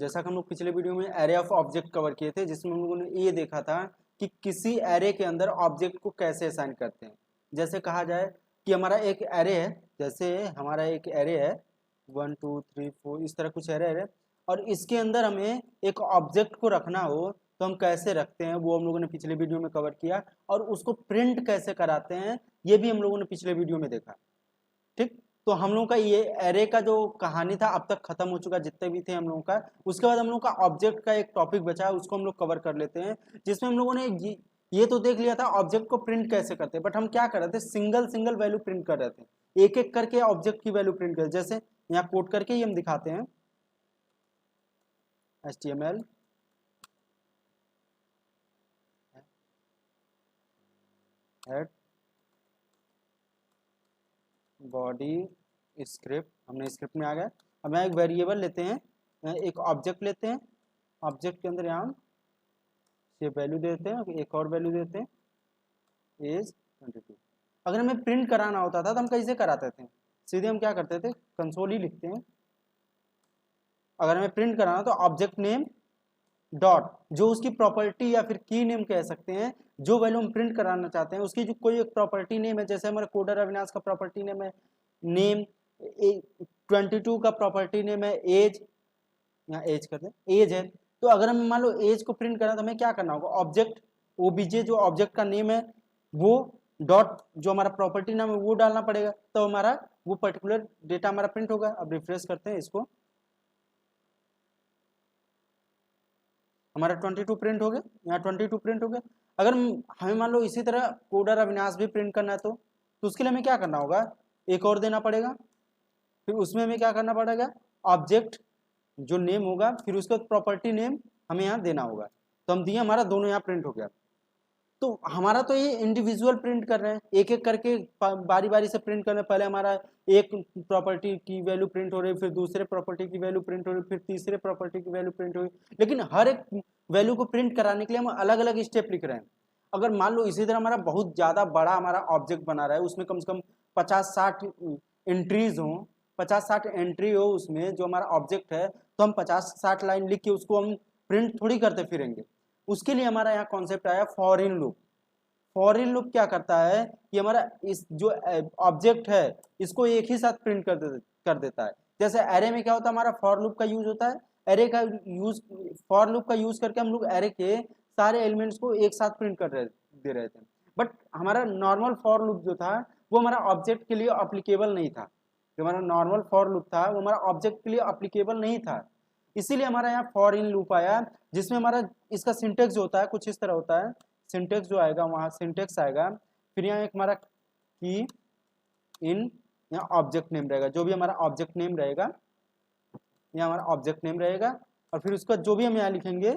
जैसा कि हम लोग पिछले वीडियो में एरे ऑफ ऑब्जेक्ट कवर किए थे, जिसमें हम लोगों ने ये देखा था कि किसी एरे के अंदर ऑब्जेक्ट को कैसे असाइन करते हैं। जैसे कहा जाए कि हमारा एक एरे है, जैसे हमारा एक एरे है 1 2 3 4 इस तरह कुछ एरे है, और इसके अंदर हमें एक ऑब्जेक्ट को रखना हो तो हम कैसे रखते हैं वो हम लोगों ने पिछले वीडियो में कवर किया, और उसको प्रिंट कैसे कराते हैं ये भी हम लोगों ने पिछले वीडियो में देखा। ठीक, तो हम लोगों का ये एरे का जो कहानी था अब तक खत्म हो चुका, जितने भी थे हम लोगों का। उसके बाद हम लोगों का ऑब्जेक्ट का एक टॉपिक बचा है, उसको हम लोग कवर कर लेते हैं, जिसमें हम लोगों ने ये तो देख लिया था ऑब्जेक्ट को प्रिंट कैसे करते हैं, बट हम क्या कर रहे थे, सिंगल सिंगल वैल्यू प्रिंट कर रहे थे, एक एक करके ऑब्जेक्ट की वैल्यू प्रिंट कर। जैसे यहाँ कोड करके ही हम दिखाते हैं HTML हेड बॉडी स्क्रिप्ट, हमने स्क्रिप्ट में आ गया। अब यहाँ एक वेरिएबल लेते हैं, एक ऑब्जेक्ट लेते हैं, ऑब्जेक्ट के अंदर यहाँ ये वैल्यू देते हैं, एक और वैल्यू देते हैं एज 22। अगर हमें प्रिंट कराना होता था तो हम कैसे कराते थे, सीधे हम क्या करते थे, कंसोल ही लिखते हैं। अगर हमें प्रिंट कराना तो ऑब्जेक्ट नेम डॉट, जो उसकी प्रॉपर्टी या फिर की नेम कह सकते हैं, जो वैल्यू हम प्रिंट कराना चाहते हैं उसकी जो कोई एक प्रॉपर्टी नेम है, जैसे हमारे कोडर अविनाश का प्रॉपर्टी नेम है नेम, 22 का प्रॉपर्टी नेम है एज, यहाँ एज करते हैं एज है। तो अगर हम मान लो एज को प्रिंट करना तो हमें क्या करना होगा, ऑब्जेक्ट ओबीजे जो ऑब्जेक्ट का नेम है वो डॉट जो हमारा प्रॉपर्टी नाम है वो डालना पड़ेगा, तो हमारा वो पर्टिकुलर डेटा हमारा प्रिंट होगा। अब रिफ्रेश करते हैं इसको, हमारा 22 प्रिंट हो गया, यहाँ 22 प्रिंट हो गया। अगर हमें मान लो इसी तरह कोडर अविनाश भी प्रिंट करना है तो उसके लिए हमें क्या करना होगा, एक और देना पड़ेगा, फिर उसमें हमें क्या करना पड़ेगा, ऑब्जेक्ट जो नेम होगा फिर उसका प्रॉपर्टी नेम हमें यहाँ देना होगा। तो हम दिए, हमारा दोनों यहाँ प्रिंट हो गया। तो हमारा तो ये इंडिविजुअल प्रिंट कर रहे हैं, एक एक करके बारी बारी से प्रिंट कर रहे हैं। पहले हमारा एक प्रॉपर्टी की वैल्यू प्रिंट हो रही, फिर दूसरे प्रॉपर्टी की वैल्यू प्रिंट हो रही, फिर तीसरे प्रॉपर्टी की वैल्यू प्रिंट हो रही, लेकिन हर एक वैल्यू को प्रिंट कराने के लिए हम अलग अलग स्टेप लिख रहे हैं। अगर मान लो इसी तरह हमारा बहुत ज़्यादा बड़ा हमारा ऑब्जेक्ट बना रहा है, उसमें कम से कम 50-60 एंट्रीज हों, 50-60 एंट्री हो उसमें जो हमारा ऑब्जेक्ट है, तो हम 50-60 लाइन लिख के उसको हम प्रिंट थोड़ी करते फिरेंगे। उसके लिए हमारा यहाँ कॉन्सेप्ट आया for in loop. For in loop क्या करता है कि हमारा इस जो ऑब्जेक्ट है इसको एक ही साथ प्रिंट कर देता है। जैसे एरे में क्या होता है, हमारा फॉर लूप का यूज होता है, एरे का यूज, फॉर लूप का यूज करके हम लोग एरे के सारे एलिमेंट्स को एक साथ प्रिंट दे रहे थे। बट हमारा नॉर्मल फॉर लूप जो था वो हमारा ऑब्जेक्ट के लिए अप्लीकेबल नहीं था। जो हमारा नॉर्मल फॉर लूप था वो हमारा ऑब्जेक्ट के लिए अप्लीकेबल नहीं था, इसीलिए हमारा यहाँ फॉर इन लूप आया, जिसमें हमारा इसका सिंटेक्स जो होता है कुछ इस तरह होता है। सिंटेक्स जो आएगा वहाँ सिंटेक्स आएगा, फिर यहाँ एक हमारा की इन, यहाँ ऑब्जेक्ट नेम रहेगा, जो भी हमारा ऑब्जेक्ट नेम रहेगा, यहाँ हमारा ऑब्जेक्ट नेम रहेगा, और फिर उसका जो भी हम यहाँ लिखेंगे,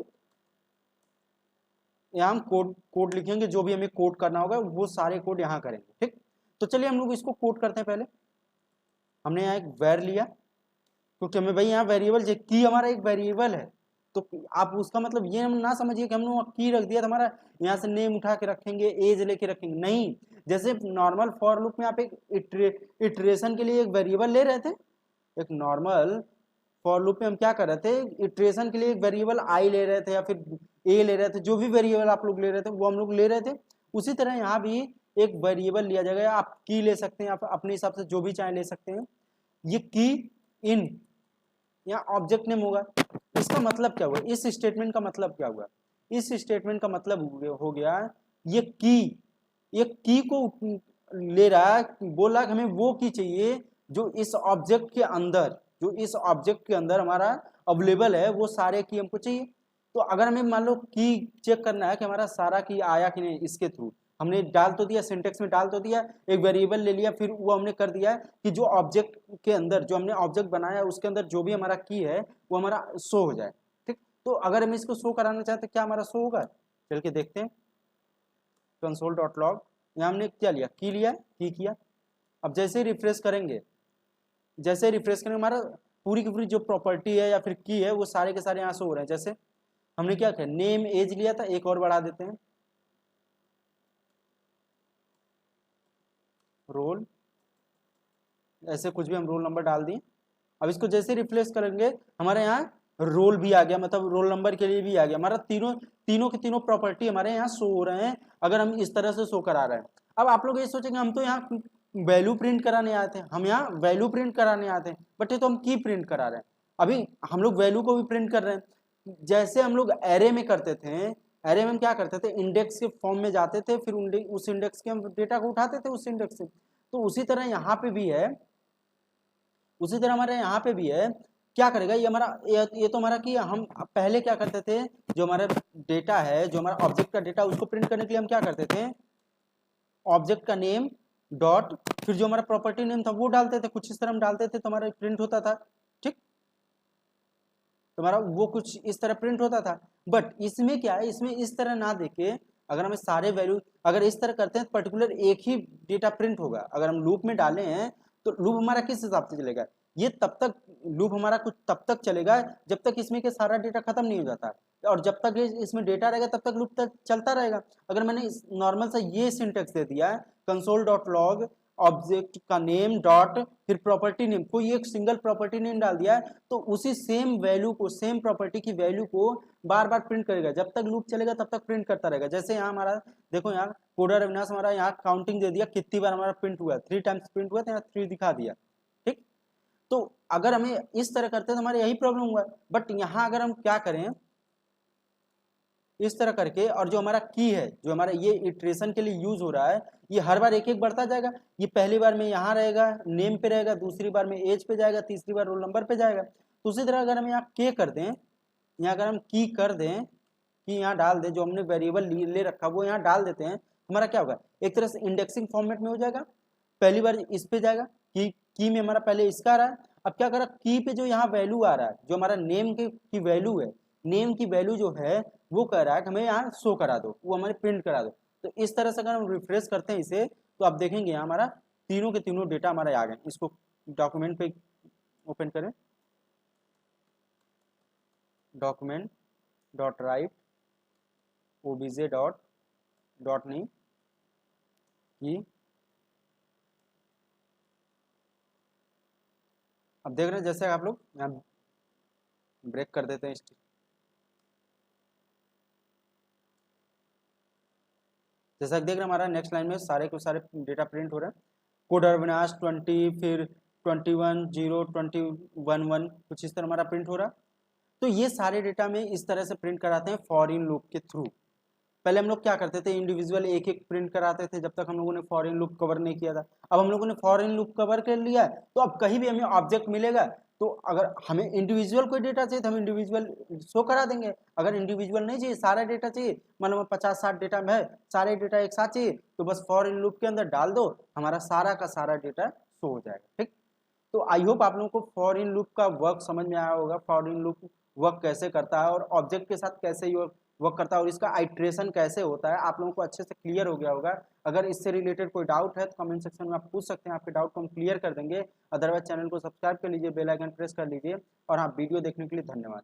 यहाँ हम कोड लिखेंगे, जो भी हमें कोड करना होगा वो सारे कोड यहाँ करेंगे। ठीक, तो चलिए हम लोग इसको कोड करते हैं। पहले हमने यहाँ एक वेर लिया, क्योंकि हमें भाई यहाँ वेरिएबल की हमारा एक वेरिएबल है, तो आप उसका मतलब ये ना समझिए कि हमने की रख दिया तो हमारा यहाँ से नेम उठा के रखेंगे, एज लेके रखेंगे, नहीं। जैसे नॉर्मल फॉर लूप में आप एक इटरेशन के लिए एक वेरिएबल ले रहे थे, एक नॉर्मल फॉर लूप में हम क्या कर रहे थे, इटरेशन के लिए एक वेरिएबल आई ले रहे थे या फिर ए ले रहे थे, जो भी वेरिएबल आप लोग ले रहे थे वो हम लोग ले रहे थे। उसी तरह यहाँ भी एक वेरिएबल लिया जाएगा, आप की ले सकते हैं, आप अपने हिसाब से जो भी चाहे ले सकते हैं। ये की इन यहाँ ऑब्जेक्ट नेम होगा। इसका मतलब क्या हुआ, इस स्टेटमेंट का मतलब क्या हुआ, इस स्टेटमेंट का मतलब हो गया ये की को ले रहा है, बोल रहा है हमें वो की चाहिए जो इस ऑब्जेक्ट के अंदर, जो इस ऑब्जेक्ट के अंदर हमारा अवेलेबल है, वो सारे की हमको चाहिए। तो अगर हमें मान लो की चेक करना है कि हमारा सारा की आया कि नहीं, इसके थ्रू हमने डाल तो दिया, सिंटेक्स में डाल तो दिया, एक वेरिएबल ले लिया, फिर वो हमने कर दिया कि जो ऑब्जेक्ट के अंदर, जो हमने ऑब्जेक्ट बनाया है उसके अंदर जो भी हमारा की है वो हमारा शो हो जाए। ठीक, तो अगर हम इसको शो कराना चाहते हैं क्या हमारा शो होगा, चल के देखते हैं। console.log, यहाँ हमने क्या लिया, की लिया, की किया। अब जैसे ही रिफ्रेश करेंगे, जैसे रिफ्रेश करेंगे हमारा पूरी की पूरी जो प्रॉपर्टी है या फिर की है वो सारे के सारे यहाँ शो हो रहे हैं। जैसे हमने क्या किया, नेम एज लिया था, एक और बढ़ा देते हैं, रोल, ऐसे कुछ भी हम रोल नंबर डाल दिए। अब इसको जैसे रिप्लेस करेंगे हमारे यहाँ रोल भी आ गया, मतलब रोल नंबर के लिए भी आ गया। हमारा तीनों के तीनों प्रॉपर्टी हमारे यहाँ शो हो रहे हैं अगर हम इस तरह से शो करा रहे हैं। अब आप लोग ये सोचेंगे हम तो यहाँ वैल्यू प्रिंट कराने आते हैं, हम यहाँ वैल्यू प्रिंट कराने आते हैं, बट ये तो हम की प्रिंट करा रहे हैं। अभी हम लोग वैल्यू को भी प्रिंट कर रहे हैं। जैसे हम लोग एरे में करते थे, एरे में हम क्या करते थे, इंडेक्स के फॉर्म में जाते थे, फिर उस इंडेक्स के हम डेटा को उठाते थे उस इंडेक्स से। तो उसी तरह यहाँ पे भी है, उसी तरह हमारे यहाँ पे भी है। क्या करेगा ये हमारा, ये तो हमारा कि हम पहले क्या करते थे, जो हमारा डेटा है, जो हमारा ऑब्जेक्ट का डेटा, उसको प्रिंट करने के लिए हम क्या करते थे, ऑब्जेक्ट का नेम डॉट, फिर जो हमारा प्रॉपर्टी नेम था वो डालते थे, कुछ इस तरह हम डालते थे तो हमारा प्रिंट होता था। ठीक, तो हमारा वो कुछ इस तरह प्रिंट होता था। बट इसमें क्या है, इसमें इस तरह ना देके अगर हमें सारे वैल्यू अगर इस तरह करते हैं, पर्टिकुलर एक ही डेटा प्रिंट होगा। अगर हम लूप में डाले हैं तो लूप हमारा किस हिसाब से चलेगा, ये तब तक लूप हमारा कुछ तब तक चलेगा जब तक इसमें के सारा डेटा खत्म नहीं हो जाता, और जब तक इसमें डेटा रहेगा तब तक लूप तक चलता रहेगा। अगर मैंने नॉर्मल सा ये सिंटेक्स दे दिया है, कंसोल डॉट लॉग ऑब्जेक्ट का नेम डॉट फिर प्रॉपर्टी नेम, कोई एक सिंगल प्रॉपर्टी नेम डाल दिया है, तो उसी सेम वैल्यू को, सेम प्रॉपर्टी की वैल्यू को बार बार प्रिंट करेगा। जब तक लूप चलेगा तब तक प्रिंट करता रहेगा। जैसे यहाँ हमारा देखो, यहाँ कोडर अविनाश हमारा यहाँ काउंटिंग दे दिया कितनी बार हमारा प्रिंट हुआ, 3 टाइम्स प्रिंट हुआ, तो यहाँ 3 दिखा दिया। ठीक, तो अगर हमें इस तरह करते हैं तो हमारे यही प्रॉब्लम हुआ। बट यहाँ अगर हम क्या करें, इस तरह करके, और जो हमारा की है, जो हमारा ये इटरेशन के लिए यूज हो रहा है, ये हर बार एक एक बढ़ता जाएगा। ये पहली बार में यहाँ रहेगा, नेम पे रहेगा, दूसरी बार में एज पे जाएगा, तीसरी बार रोल नंबर पे जाएगा। तो उसी तरह अगर हम यहाँ के कर दें, यहाँ अगर हम की कर दें, कि यहाँ डाल दें, जो हमने वेरिएबल ले रखा वो यहाँ डाल देते हैं, हमारा क्या होगा, एक तरह से इंडेक्सिंग फॉर्मेट में हो जाएगा। पहली बार इस पे जाएगा, की में हमारा पहले इसका आ रहा है, अब क्या करा, की पे जो यहाँ वैल्यू आ रहा है, जो हमारा नेम की वैल्यू है, नेम की वैल्यू जो है वो कह रहा है कि हमें यहाँ शो करा दो, वो हमारे प्रिंट करा दो। तो इस तरह से अगर हम रिफ्रेश करते हैं इसे, तो आप देखेंगे यहाँ हमारा तीनों के तीनों डेटा हमारे आ गए। इसको डॉक्यूमेंट पे ओपन करें, document dot right OBJ dot dot नहीं की, अब देख रहे हैं जैसे आप लोग यहाँ ब्रेक कर देते हैं, जैसा कि देख रहे हैं हमारा नेक्स्ट लाइन में सारे के सारे डेटा प्रिंट हो रहे हैं। कोड अविनाश 20, फिर 21 0 21 1, कुछ इस तरह हमारा प्रिंट हो रहा है। तो ये सारे डेटा में इस तरह से प्रिंट कराते हैं फॉर इन लूप के थ्रू। पहले हम लोग क्या करते थे, इंडिविजुअल एक एक प्रिंट कराते थे जब तक हम लोगों ने फॉर इन लूप कवर नहीं किया था। अब हम लोगों ने फॉर इन लूप कवर कर लिया है, तो अब कहीं भी हमें ऑब्जेक्ट मिलेगा तो अगर हमें इंडिविजुअल कोई डेटा चाहिए तो हम इंडिविजुअल शो करा देंगे। अगर इंडिविजुअल नहीं चाहिए, सारा डेटा चाहिए, मतलब 50-60 डेटा में है, सारे डेटा एक साथ चाहिए, तो बस फॉर इन लूप के अंदर डाल दो, हमारा सारा का सारा डेटा शो हो जाएगा। ठीक, तो आई होप आप लोगों को फॉर इन लूप का वर्क समझ में आया होगा, फॉर इन लूप वर्क कैसे करता है और ऑब्जेक्ट के साथ कैसे वर्क करता है और इसका आइट्रेशन कैसे होता है, आप लोगों को अच्छे से क्लियर हो गया होगा। अगर इससे रिलेटेड कोई डाउट है तो कमेंट सेक्शन में आप पूछ सकते हैं, आपके डाउट को हम क्लियर कर देंगे। अदरवाइज चैनल को सब्सक्राइब कर लीजिए, बेल आइकन प्रेस कर लीजिए, और हाँ, वीडियो देखने के लिए धन्यवाद।